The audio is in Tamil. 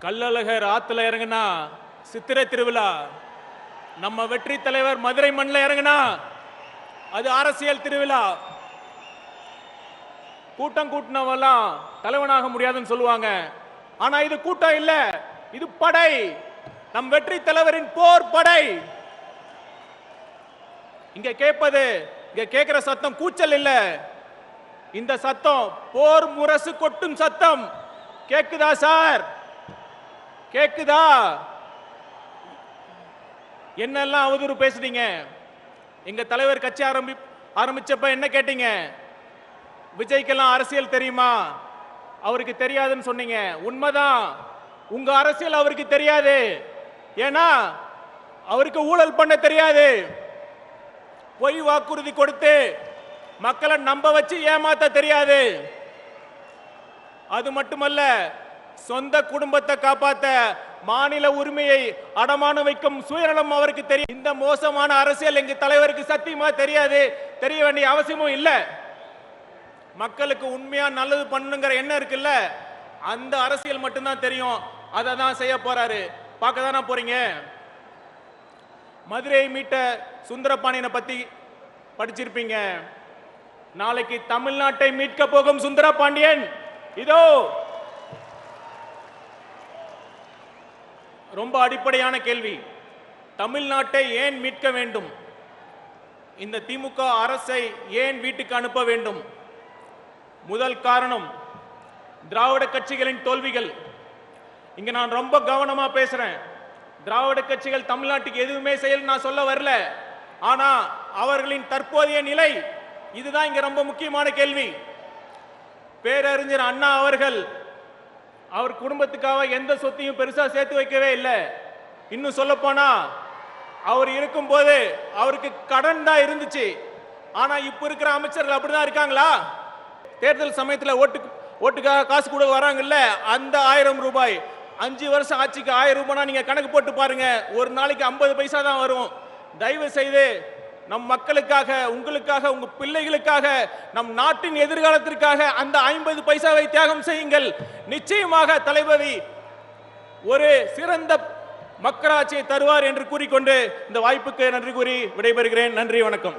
கள்ளழகர் ஆத்துல இறங்குனா சித்திரை திருவிழா, நம்ம வெற்றி தலைவர் மதுரை மண்ணில் இறங்குனா அது அரசியல் திருவிழா. கூட்டம் கூட்டினவெல்லாம் தலைவனாக முடியாதுன்னு சொல்லுவாங்க. ஆனா இது கூட்டம் இல்ல, இது படை, நம் வெற்றி தலைவரின் போர் படை. இங்க கேட்பது, இங்க கேட்கிற சத்தம் கூச்சல் இல்ல, இந்த சத்தம் போர் முரசு கொட்டும் சத்தம். கேக்குதா சார்? கேக்குதா? என்னெல்லாம் அவதூறு பேசுறீங்க? எங்க தலைவர் கட்சி ஆரம்பிச்சப்ப என்ன கேட்டீங்க? விஜய்க்கெல்லாம் அரசியல் தெரியுமா? அவருக்கு தெரியாதுன்னு சொன்னீங்க. உண்மைதான், உங்க அரசியல் அவருக்கு தெரியாது. ஏன்னா அவருக்கு ஊழல் பண்ண தெரியாது. பொய் வாக்குறுதி கொடுத்து மக்களை நம்ப வச்சு ஏமாத்த தெரியாது. அது மட்டுமல்ல, சொந்த குடும்பத்தை காப்பாத்த மாநில உரிமையை அடமானம் வைக்கும் சுயநலம் அவருக்கு தெரியும். இந்த மோசமான அரசியல் எங்க தலைவருக்கு சத்தியமா தெரியாது, தெரிய வேண்டிய அவசியமும் இல்ல. மக்களுக்கு உண்மையா நல்லது பண்ணுங்கிற எண்ணம் இருக்குல்ல, அந்த அரசியல் மட்டும்தான் தெரியும். அதை தான் செய்ய போறாரு. பார்க்க தானே போறீங்க. மதுரையை மீட்ட சுந்தரபாண்டியனை பத்தி படிச்சிருப்பீங்க. நாளைக்கு தமிழ்நாட்டை மீட்க போகும் சுந்தரபாண்டியன் இதோ. ரொம்ப அடிப்படையான கேள்வி, தமிழ்நாட்டை ஏன் மீட்க வேண்டும்? இந்த திமுக அரசை ஏன் வீட்டுக்கு அனுப்ப வேண்டும்? முதல் காரணம் திராவிட கட்சிகளின் தோல்விகள். இங்க நான் ரொம்ப கவனமா பேசுறேன். திராவிட கட்சிகள் தமிழ்நாட்டுக்கு எதுவுமே செய்யல நான் சொல்ல வரல. ஆனா அவர்களின் தற்போதைய நிலை இதுதான் இங்க ரொம்ப முக்கியமான கேள்வி. பேரறிஞர் அண்ணா அவர்கள் அவர் குடும்பத்துக்காக எந்த சொத்தையும் பெருசா சேர்த்து வைக்கவே இல்லை. இன்னும் சொல்ல போனா அவர் இருக்கும் போது அவருக்கு கடன் தான் இருந்துச்சு. ஆனா இப்ப இருக்கிற அமைச்சர்கள் அப்படிதான் இருக்காங்களா? தேர்தல் சமயத்தில் ஓட்டுக்காக காசு கூட வராங்கல்ல, அந்த 1000 ரூபாய் 5 வருஷம் ஆட்சிக்கு 1000 ரூபாய் நீங்க கணக்கு போட்டு பாருங்க, ஒரு நாளைக்கு 50 பைசா தான் வரும். தயவு செய்து நம் மக்களுக்காக, உங்களுக்காக, உங்க பிள்ளைகளுக்காக, நம் நாட்டின் எதிர்காலத்திற்காக அந்த 50 பைசாவை தியாகம் செய்யுங்கள். நிச்சயமாக தளபதி ஒரு சிறந்த மக்களாட்சியை தருவார் என்று கூறிக்கொண்டு இந்த வாய்ப்புக்கு நன்றி கூறி விடைபெறுகிறேன். நன்றி, வணக்கம்.